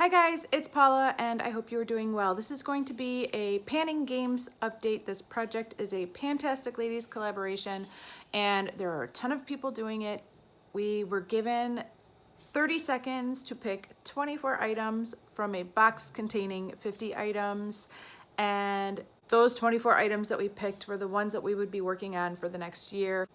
Hi guys, it's Paula and I hope you are doing well. This is going to be a Panning Games update. This project is a Pantastic Ladies collaboration and there are a ton of people doing it. We were given 30 seconds to pick 24 items from a box containing 50 items, and those 24 items that we picked were the ones that we would be working on for the next year.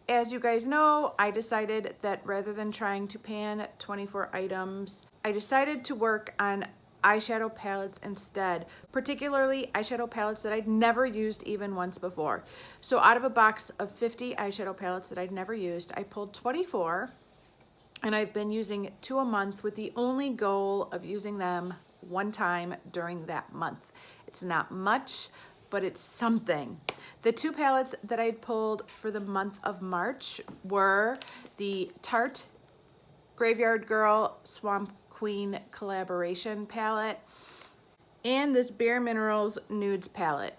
As you guys know, I decided that rather than trying to pan 24 items, I decided to work on eyeshadow palettes instead, particularly eyeshadow palettes that I'd never used even once before. So out of a box of 50 eyeshadow palettes that I'd never used, I pulled 24, and I've been using 2 a month with the only goal of using them one time during that month. It's not much, but it's something. The 2 palettes that I'd pulled for the month of March were the Tarte Graveyard Girl Swamp Queen collaboration palette and this BareMinerals Nudes palette.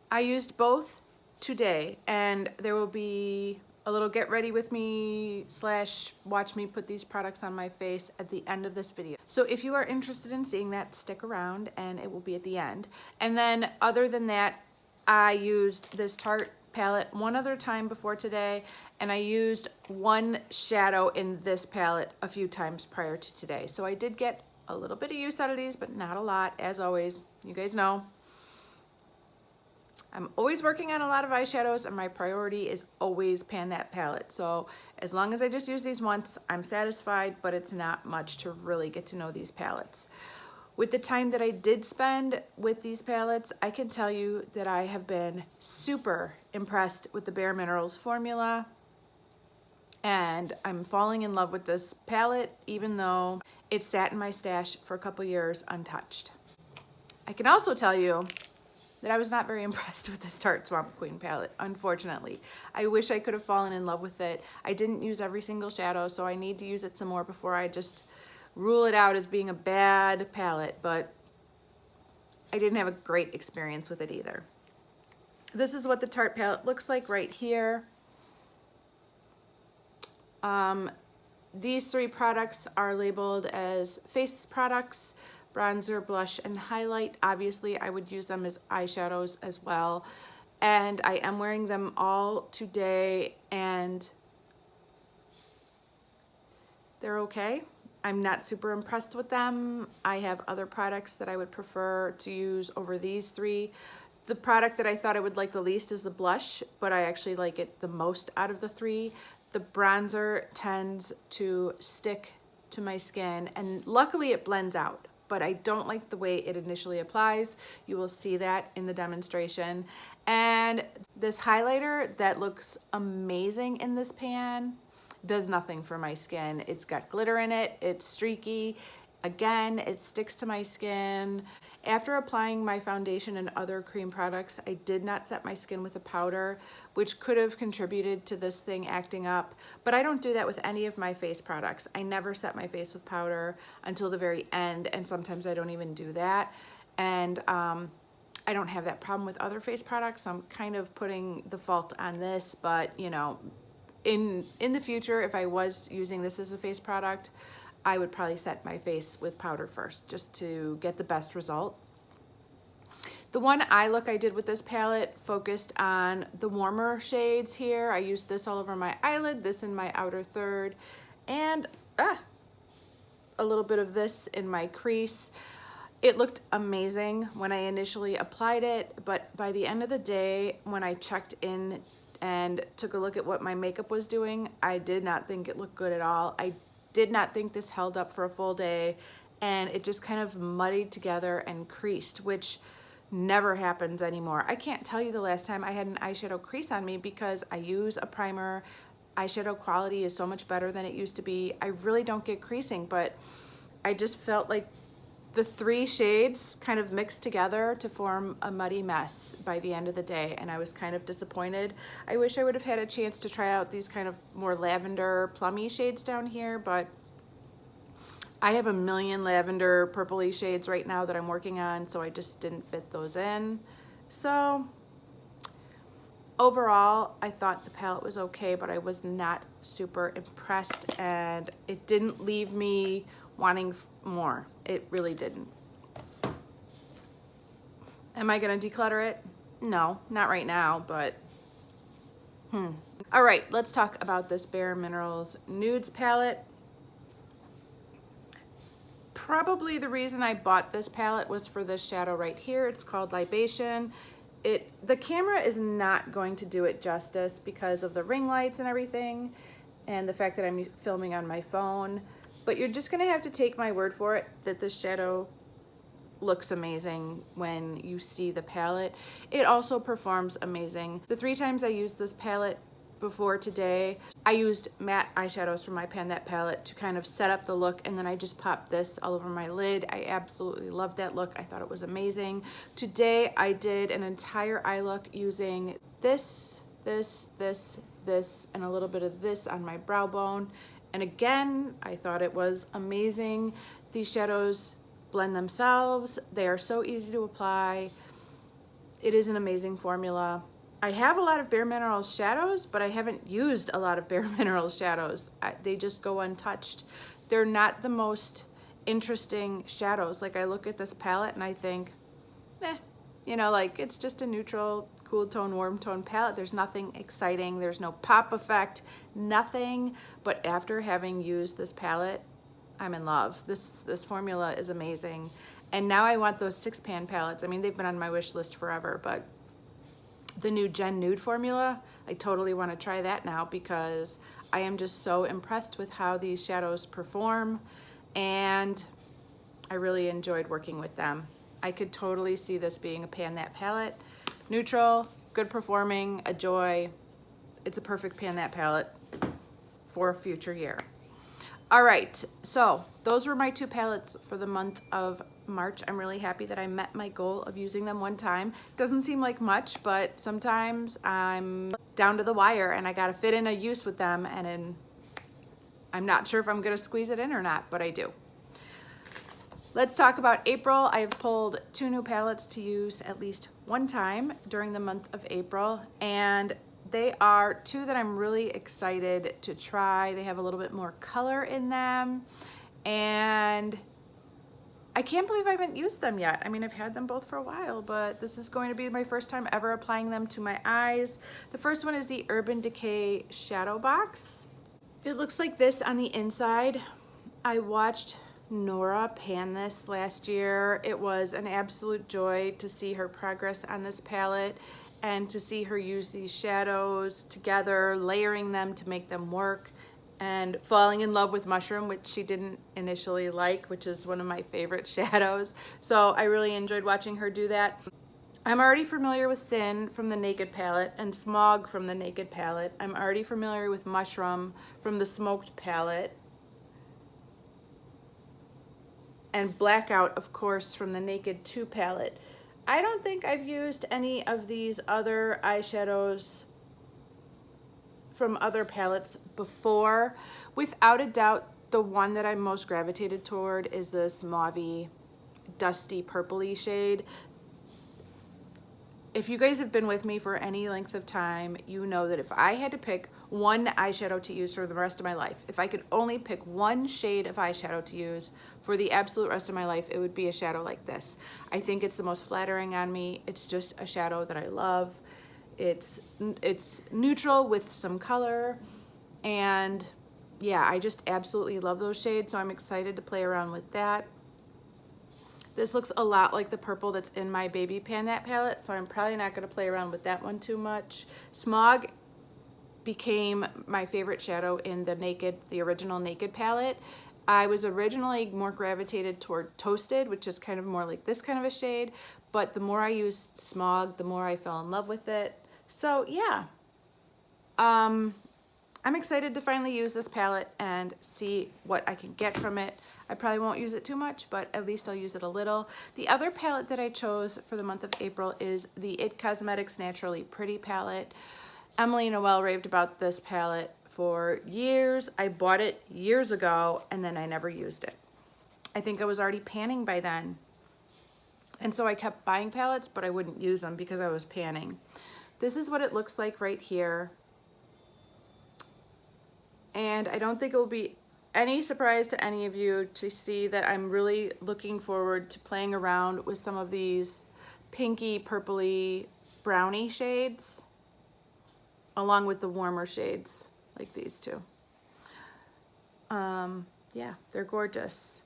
I used both today, and there will be a little get ready with me / watch me put these products on my face at the end of this video. So if you are interested in seeing that, stick around and it will be at the end. And then other than that, I used this Tarte palette one other time before today, and I used one shadow in this palette a few times prior to today. So I did get a little bit of use out of these, but not a lot. As always, you guys know I'm always working on a lot of eyeshadows and my priority is always pan that palette. So as long as I just use these once, I'm satisfied, but it's not much to really get to know these palettes. With the time that I did spend with these palettes, I can tell you that I have been super impressed with the BareMinerals formula, and I'm falling in love with this palette even though it sat in my stash for a couple years untouched. I can also tell you that I was not very impressed with this Tarte Swamp Queen palette, unfortunately. I wish I could have fallen in love with it. I didn't use every single shadow, so I need to use it some more before I just rule it out as being a bad palette, but I didn't have a great experience with it either. This is what the Tarte palette looks like right here. These 3 products are labeled as face products: bronzer, blush, and highlight. Obviously, I would use them as eyeshadows as well. And I am wearing them all today, and they're okay. I'm not super impressed with them. I have other products that I would prefer to use over these 3. The product that I thought I would like the least is the blush, but I actually like it the most out of the 3. The bronzer tends to stick to my skin, and luckily it blends out, but I don't like the way it initially applies. You will see that in the demonstration. And this highlighter that looks amazing in this pan does nothing for my skin. It's got glitter in it, it's streaky. Again, it sticks to my skin. After applying my foundation and other cream products, I did not set my skin with a powder, which could have contributed to this thing acting up, but I don't do that with any of my face products. I never set my face with powder until the very end, and sometimes I don't even do that. And I don't have that problem with other face products, so I'm kind of putting the fault on this, but you know, in the future, if I was using this as a face product, I would probably set my face with powder first just to get the best result. The one eye look I did with this palette focused on the warmer shades here. I used this all over my eyelid, this in my outer third, and a little bit of this in my crease. It looked amazing when I initially applied it, but by the end of the day, when I checked in and took a look at what my makeup was doing, I did not think it looked good at all. I did not think this held up for a full day, and it just kind of muddied together and creased, which never happens anymore. I can't tell you the last time I had an eyeshadow crease on me because I use a primer. Eyeshadow quality is so much better than it used to be. I really don't get creasing, but I just felt like the 3 shades kind of mixed together to form a muddy mess by the end of the day, and I was kind of disappointed. I wish I would have had a chance to try out these kind of more lavender plummy shades down here, but I have a million lavender purpley shades right now that I'm working on, so I just didn't fit those in. So overall, I thought the palette was okay, but I was not super impressed, and it didn't leave me wanting more. It really didn't. Am I gonna declutter it? No, not right now, but All right, let's talk about this BareMinerals Nudes palette. Probably the reason I bought this palette was for this shadow right here. It's called Libation. The camera is not going to do it justice because of the ring lights and everything, and the fact that I'm filming on my phone. But you're just gonna have to take my word for it that this shadow looks amazing when you see the palette. It also performs amazing. The 3 times I used this palette before today, I used matte eyeshadows from my Pan That palette to kind of set up the look, and then I just popped this all over my lid. I absolutely loved that look. I thought it was amazing. Today I did an entire eye look using this, and a little bit of this on my brow bone. And again, I thought it was amazing. These shadows blend themselves. They are so easy to apply. It is an amazing formula. I have a lot of BareMinerals shadows, but I haven't used a lot of BareMinerals shadows. They just go untouched. They're not the most interesting shadows. Like, I look at this palette and I think, you know, like, it's just a neutral, cool tone, warm tone palette. There's nothing exciting. There's no pop effect, nothing. But after having used this palette, I'm in love. This formula is amazing. And now I want those 6-pan palettes. I mean, they've been on my wish list forever, but the new Gen Nude formula, I totally want to try that now because I am just so impressed with how these shadows perform, and I really enjoyed working with them. I could totally see this being a Pan That palette. Neutral, good performing, a joy. It's a perfect Pan That palette for a future year. All right, so those were my 2 palettes for the month of March. I'm really happy that I met my goal of using them one time. Doesn't seem like much, but sometimes I'm down to the wire and I gotta fit in a use with them, and I'm not sure if I'm gonna squeeze it in or not, but I do. Let's talk about April. I've pulled 2 new palettes to use at least one time during the month of April, and they are 2 that I'm really excited to try. They have a little bit more color in them, and I can't believe I haven't used them yet. I mean, I've had them both for a while, but this is going to be my first time ever applying them to my eyes. The first one is the Urban Decay Shadow Box. It looks like this on the inside. I watched Nora pan this last year. It was an absolute joy to see her progress on this palette and to see her use these shadows together, layering them to make them work, and falling in love with Mushroom, which she didn't initially like, which is one of my favorite shadows. So I really enjoyed watching her do that. I'm already familiar with Sin from the Naked palette and Smog from the Naked palette. I'm already familiar with Mushroom from the Smoked palette. And Blackout, of course, from the Naked 2 palette. I don't think I've used any of these other eyeshadows from other palettes before. Without a doubt, the one that I'm most gravitated toward is this mauvey, dusty, purpley shade. If you guys have been with me for any length of time, you know that if I had to pick one eyeshadow to use for the rest of my life, if I could only pick one shade of eyeshadow to use for the absolute rest of my life, it would be a shadow like this. I think it's the most flattering on me. It's just a shadow that I love. It's neutral with some color, and yeah, I just absolutely love those shades, so I'm excited to play around with that. This looks a lot like the purple that's in my Baby Pan That palette, so I'm probably not going to play around with that one too much. Smog became my favorite shadow in the original Naked palette. I was originally more gravitated toward Toasted, which is kind of more like this kind of a shade, but the more I used Smog, the more I fell in love with it. So yeah, I'm excited to finally use this palette and see what I can get from it. I probably won't use it too much, but at least I'll use it a little. The other palette that I chose for the month of April is the It Cosmetics Naturally Pretty palette. Emily Noel raved about this palette for years. I bought it years ago and then I never used it. I think I was already panning by then. And so I kept buying palettes, but I wouldn't use them because I was panning. This is what it looks like right here. And I don't think it will be any surprise to any of you to see that I'm really looking forward to playing around with some of these pinky, purpley, brownie shades, along with the warmer shades like these two. Yeah, they're gorgeous.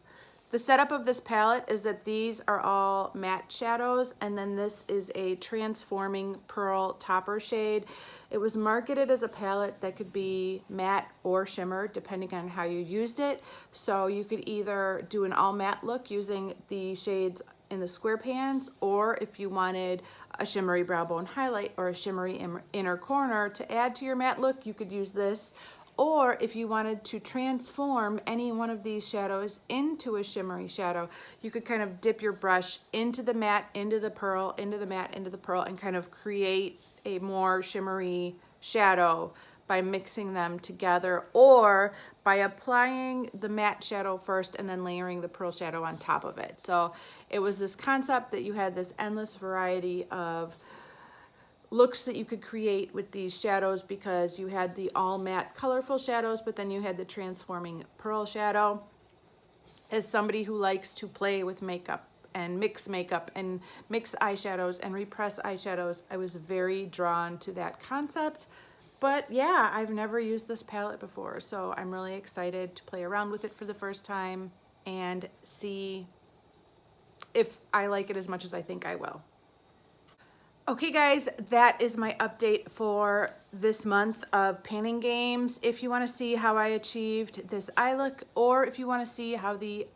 The setup of this palette is that these are all matte shadows, and then this is a transforming pearl topper shade. It was marketed as a palette that could be matte or shimmer depending on how you used it. So you could either do an all matte look using the shades in the square pans, or if you wanted a shimmery brow bone highlight or a shimmery inner corner to add to your matte look, you could use this. Or if you wanted to transform any one of these shadows into a shimmery shadow, you could kind of dip your brush into the matte, into the pearl, into the matte, into the pearl, and kind of create a more shimmery shadow by mixing them together, or by applying the matte shadow first and then layering the pearl shadow on top of it. So it was this concept that you had this endless variety of looks that you could create with these shadows, because you had the all matte colorful shadows, but then you had the transforming pearl shadow. As somebody who likes to play with makeup and mix eyeshadows and repress eyeshadows, I was very drawn to that concept. But yeah, I've never used this palette before, so I'm really excited to play around with it for the first time and see if I like it as much as I think I will. Okay guys, that is my update for this month of panning games. If you want to see how I achieved this eye look, or if you want to see how the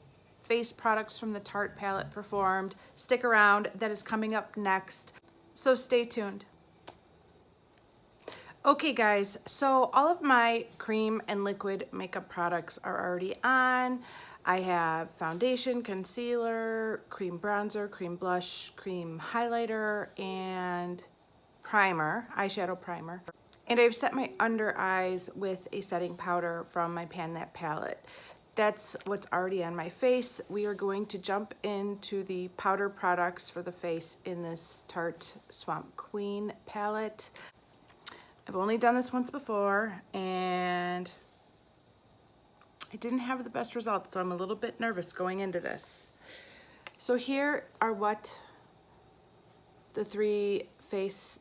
face products from the Tarte palette performed, stick around. That is coming up next, so stay tuned. Okay guys, so all of my cream and liquid makeup products are already on. I have foundation, concealer, cream bronzer, cream blush, cream highlighter, and primer, eyeshadow primer. And I've set my under eyes with a setting powder from my Pan That palette. That's what's already on my face. We are going to jump into the powder products for the face in this Tarte Swamp Queen palette. I've only done this once before, and I didn't have the best results, so I'm a little bit nervous going into this. So here are what the three face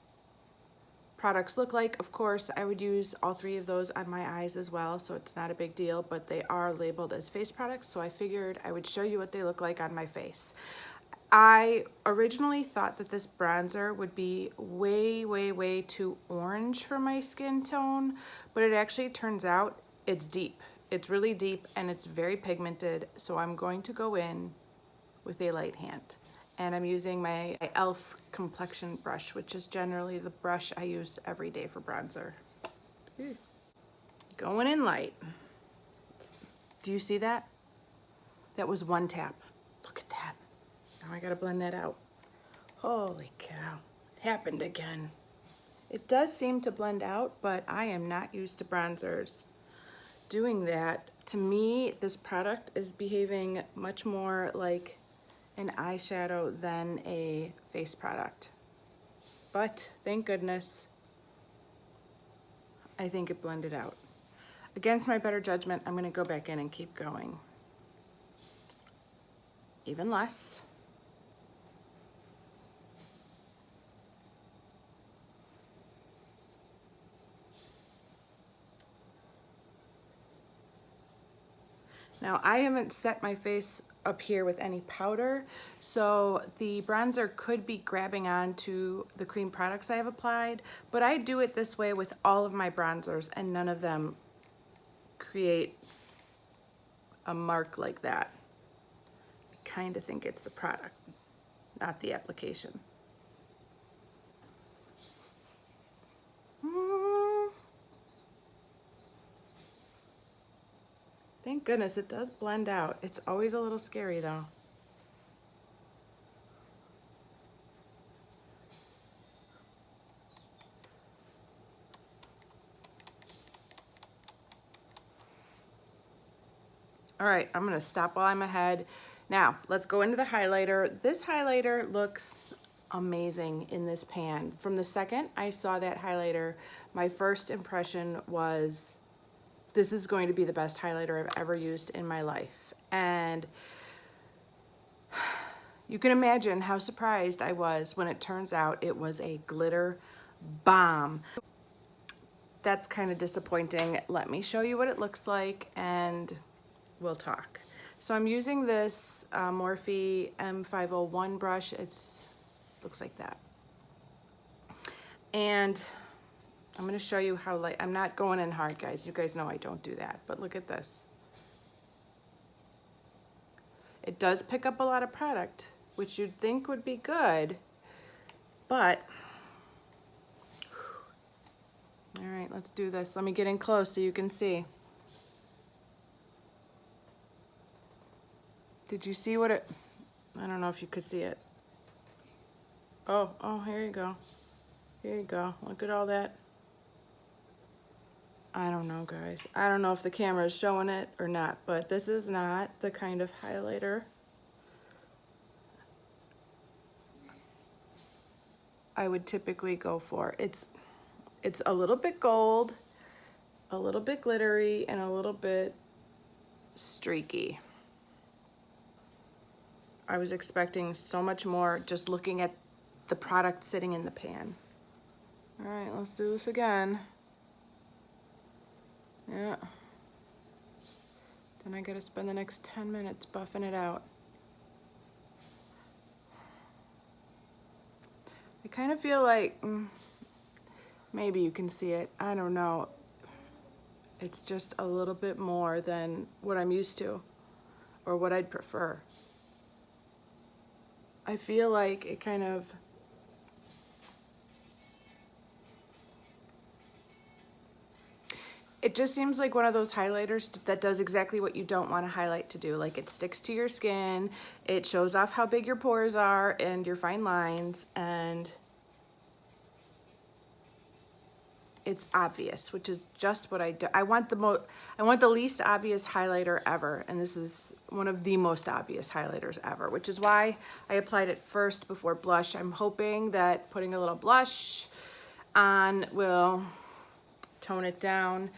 products look like. Of course, I would use all three of those on my eyes as well, so it's not a big deal, but they are labeled as face products, so I figured I would show you what they look like on my face. I originally thought that this bronzer would be way too orange for my skin tone, but it actually turns out it's deep. It's really deep and it's very pigmented, so I'm going to go in with a light hand. And I'm using my e.l.f. complexion brush, which is generally the brush I use every day for bronzer. Going in light. Do you see that? That was one tap. Look at that. Now I gotta blend that out. Holy cow, it happened again. It does seem to blend out, but I am not used to bronzers doing that. To me, this product is behaving much more like an eyeshadow than a face product. But thank goodness, I think it blended out. Against my better judgment, I'm gonna go back in and keep going. Even less. Now, I haven't set my face up here with any powder, so the bronzer could be grabbing onto the cream products I have applied, but I do it this way with all of my bronzers, and none of them create a mark like that. I kind of think it's the product, not the application. Thank goodness it does blend out. It's always a little scary though. All right, I'm gonna stop while I'm ahead. Now, let's go into the highlighter. This highlighter looks amazing in this pan. From the second I saw that highlighter, my first impression was this is going to be the best highlighter I've ever used in my life. And you can imagine how surprised I was when it turns out it was a glitter bomb. That's kind of disappointing. Let me show you what it looks like and we'll talk. So I'm using this Morphe M501 brush. Looks like that. And I'm gonna show you how light, I'm not going in hard, guys. You guys know I don't do that, but look at this. It does pick up a lot of product, which you'd think would be good, but, all right, let's do this. Let me get in close so you can see. Did you see what it, I don't know if you could see it. Oh, here you go. Here you go. Look at all that. I don't know, guys. I don't know if the camera is showing it or not, but this is not the kind of highlighter I would typically go for. It's a little bit gold, a little bit glittery, and a little bit streaky. I was expecting so much more just looking at the product sitting in the pan. All right, let's do this again. Yeah. Then I gotta spend the next 10 minutes buffing it out. I kind of feel like, maybe you can see it, I don't know. It's just a little bit more than what I'm used to, or what I'd prefer. I feel like it kind of, it just seems like one of those highlighters that does exactly what you don't want to highlight to do. Like, it sticks to your skin, it shows off how big your pores are and your fine lines, and it's obvious, which is just what I do. I want the least obvious highlighter ever, and this is one of the most obvious highlighters ever, which is why I applied it first before blush. I'm hoping that putting a little blush on will tone it down.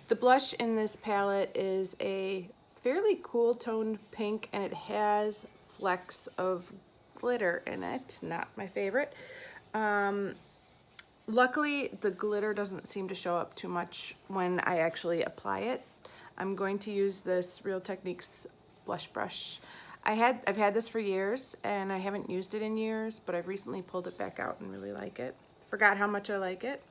The blush in this palette is a fairly cool toned pink, and it has flecks of glitter in it. Not my favorite. Luckily, the glitter doesn't seem to show up too much when I actually apply it. I'm going to use this Real Techniques blush brush. I've had this for years, and I haven't used it in years, but I've recently pulled it back out and really like it. Forgot how much I like it.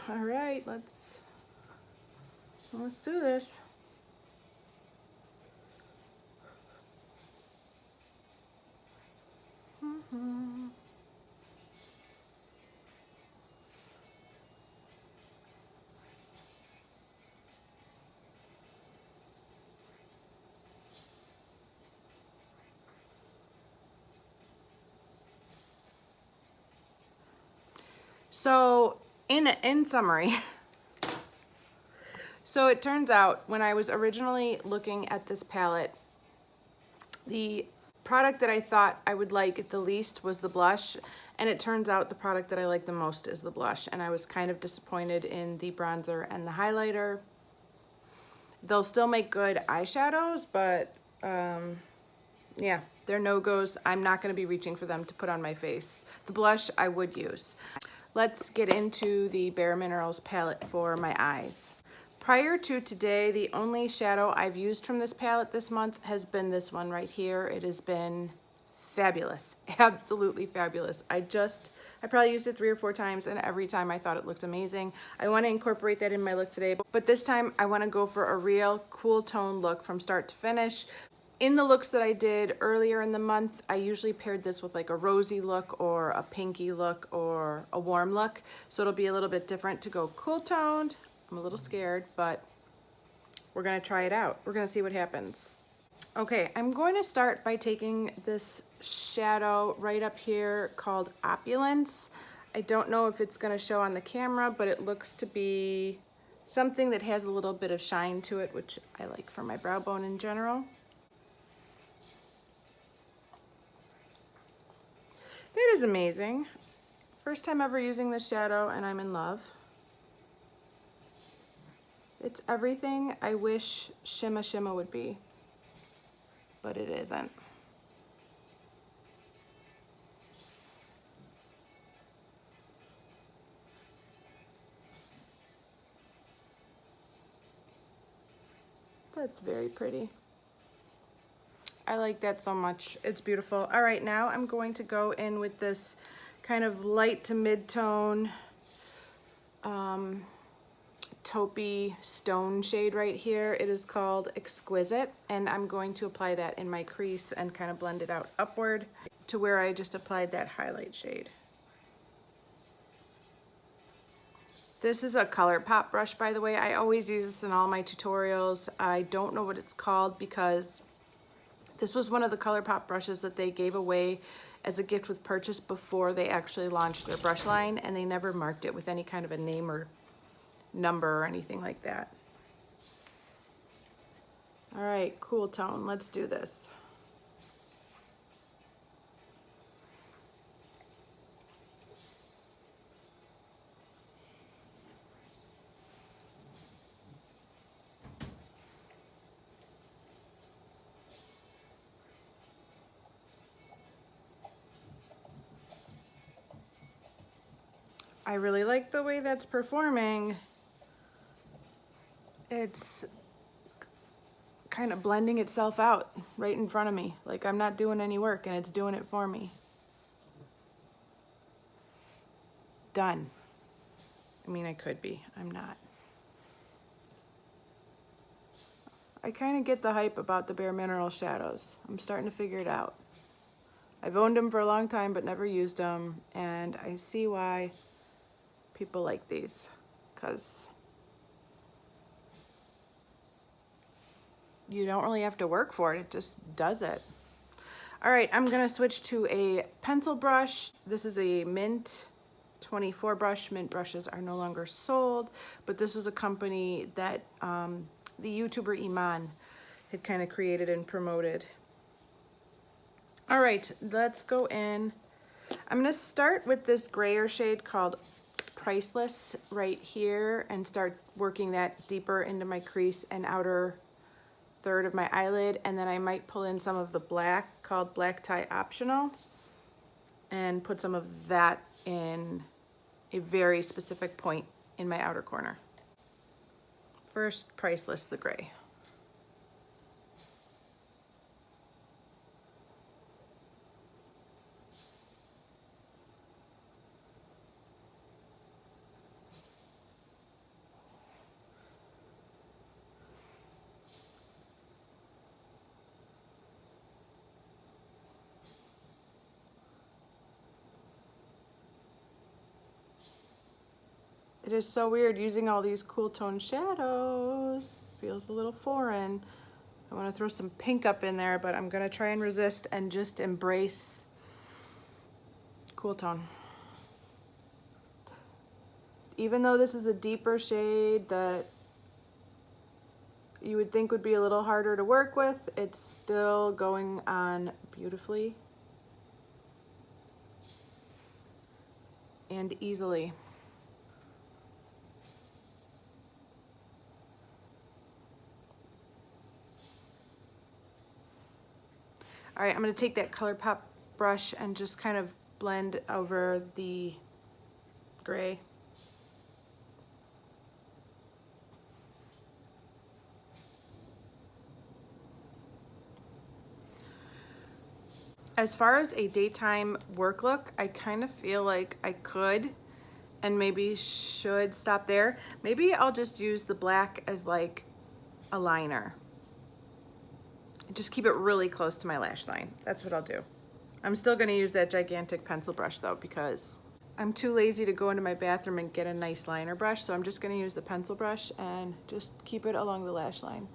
All right, let's do this. So in summary, so it turns out when I was originally looking at this palette, the product that I thought I would like the least was the blush, and it turns out the product that I like the most is the blush, and I was kind of disappointed in the bronzer and the highlighter. They'll still make good eyeshadows, but yeah, they're no-goes. I'm not going to be reaching for them to put on my face. The blush I would use. Let's get into the BareMinerals palette for my eyes. Prior to today, the only shadow I've used from this palette this month has been this one right here. It has been fabulous, absolutely fabulous. I probably used it 3 or 4 times, and every time I thought it looked amazing. I want to incorporate that in my look today, but this time I want to go for a real cool tone look from start to finish. In the looks that I did earlier in the month, I usually paired this with like a rosy look or a pinky look or a warm look. So it'll be a little bit different to go cool toned. I'm a little scared, but we're gonna try it out. We're gonna see what happens. Okay, I'm going to start by taking this shadow right up here called Opulence. I don't know if it's gonna show on the camera, but it looks to be something that has a little bit of shine to it, which I like for my brow bone in general. That is amazing. First time ever using this shadow, and I'm in love. It's everything I wish Shimma would be, but it isn't. That's very pretty. I like that so much. It's beautiful. All right, now I'm going to go in with this kind of light to mid-tone taupey stone shade right here. It is called Exquisite, and I'm going to apply that in my crease and kind of blend it out upward to where I just applied that highlight shade. This is a ColourPop brush, by the way. I always use this in all my tutorials. I don't know what it's called because this was one of the ColourPop brushes that they gave away as a gift with purchase before they actually launched their brush line, and they never marked it with any kind of a name or number or anything like that. All right, cool tone, let's do this. I really like the way that's performing. It's kind of blending itself out right in front of me. Like I'm not doing any work and it's doing it for me. Done. I mean, I could be, I'm not. I kind of get the hype about the BareMinerals shadows. I'm starting to figure it out. I've owned them for a long time but never used them, and I see why people like these, because you don't really have to work for it, it just does it. All right, I'm gonna switch to a pencil brush. This is a Mint 24 brush. Mint brushes are no longer sold, but this was a company that the YouTuber Iman had kind of created and promoted. All right, let's go in. I'm gonna start with this grayer shade called Priceless right here and start working that deeper into my crease and outer third of my eyelid, and then I might pull in some of the black called Black Tie Optional and put some of that in a very specific point in my outer corner. First, Priceless, the gray. It is so weird using all these cool tone shadows. Feels a little foreign. I want to throw some pink up in there, but I'm going to try and resist and just embrace cool tone. Even though this is a deeper shade that you would think would be a little harder to work with, it's still going on beautifully and easily. All right, I'm gonna take that ColourPop brush and just kind of blend over the gray. As far as a daytime work look, I kind of feel like I could and maybe should stop there. Maybe I'll just use the black as like a liner. Just keep it really close to my lash line. That's what I'll do. I'm still gonna use that gigantic pencil brush though, because I'm too lazy to go into my bathroom and get a nice liner brush, so I'm just gonna use the pencil brush and just keep it along the lash line.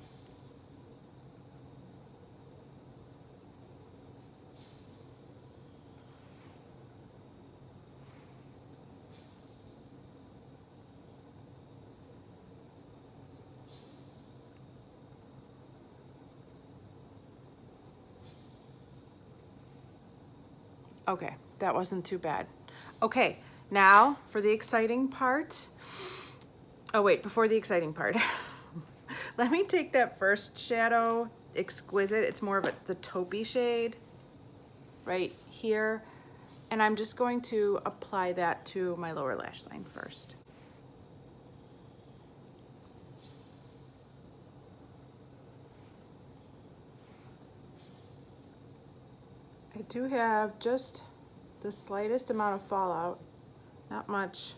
Okay, that wasn't too bad. Okay, now for the exciting part. Oh wait, before the exciting part. Let me take that first shadow, Exquisite. It's more of the taupey shade right here. And I'm just going to apply that to my lower lash line first. I do have just the slightest amount of fallout, not much.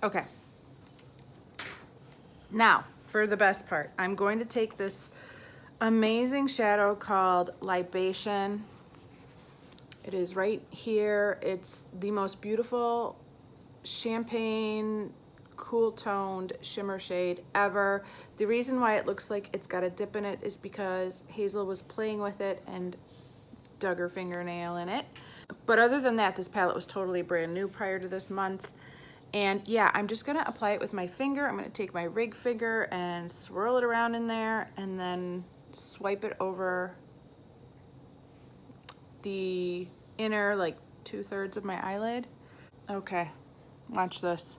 Okay. Now, for the best part, I'm going to take this amazing shadow called Libation. It is right here. It's the most beautiful champagne, cool toned shimmer shade ever. The reason why it looks like it's got a dip in it is because Hazel was playing with it and dug her fingernail in it. But other than that, this palette was totally brand new prior to this month. And yeah, I'm just gonna apply it with my finger. I'm gonna take my rig finger and swirl it around in there and then swipe it over the inner like 2/3 of my eyelid. Okay, watch this.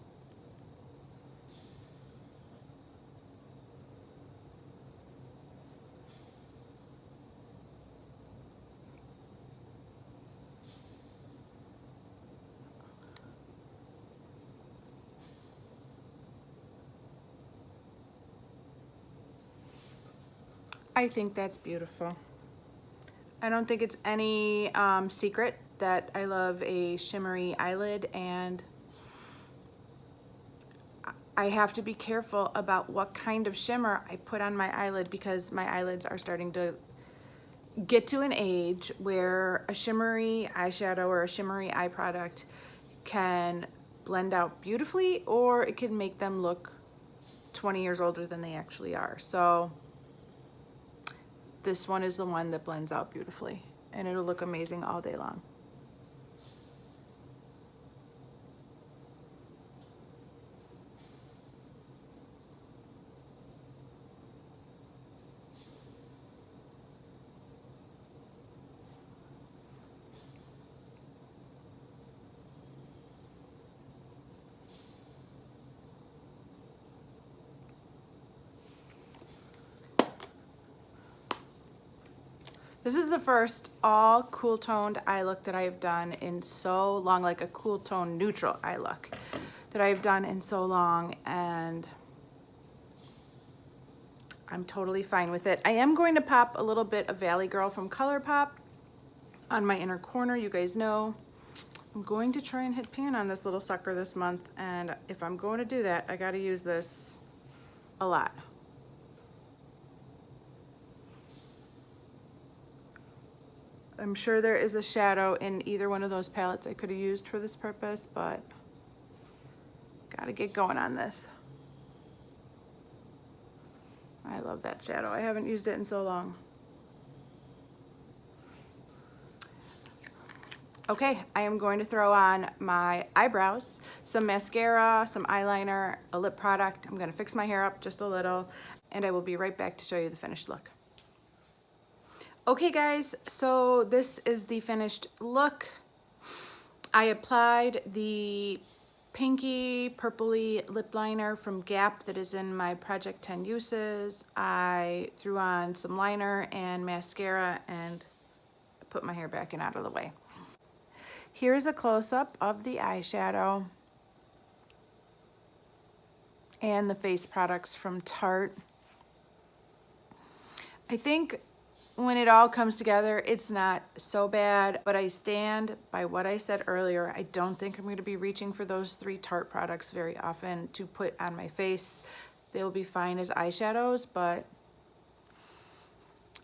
I think that's beautiful. I don't think it's any secret that I love a shimmery eyelid, and I have to be careful about what kind of shimmer I put on my eyelid because my eyelids are starting to get to an age where a shimmery eyeshadow or a shimmery eye product can blend out beautifully, or it can make them look 20 years older than they actually are. So this one is the one that blends out beautifully, and it'll look amazing all day long. This is the first all cool toned eye look that I have done in so long, like a cool tone neutral eye look that I've done in so long, and I'm totally fine with it. I am going to pop a little bit of Valley Girl from ColourPop on my inner corner. You guys know I'm going to try and hit pan on this little sucker this month, and if I'm going to do that, I got to use this a lot. I'm sure there is a shadow in either one of those palettes I could have used for this purpose, but gotta get going on this. I love that shadow. I haven't used it in so long. Okay, I am going to throw on my eyebrows, some mascara, some eyeliner, a lip product. I'm gonna fix my hair up just a little, and I will be right back to show you the finished look. Okay guys, so this is the finished look. I applied the pinky purpley lip liner from Gap that is in my Project 10 Uses. I threw on some liner and mascara and put my hair back and out of the way. Here's a close-up of the eyeshadow and the face products from Tarte. I think when it all comes together, it's not so bad, but I stand by what I said earlier. I don't think I'm going to be reaching for those 3 Tarte products very often to put on my face. They'll be fine as eyeshadows, but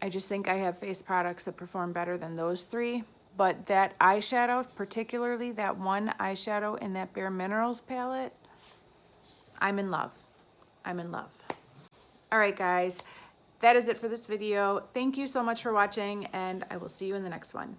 I just think I have face products that perform better than those 3. But that eyeshadow, particularly that one eyeshadow in that BareMinerals palette, I'm in love. I'm in love. All right, guys. That is it for this video. Thank you so much for watching, and I will see you in the next one.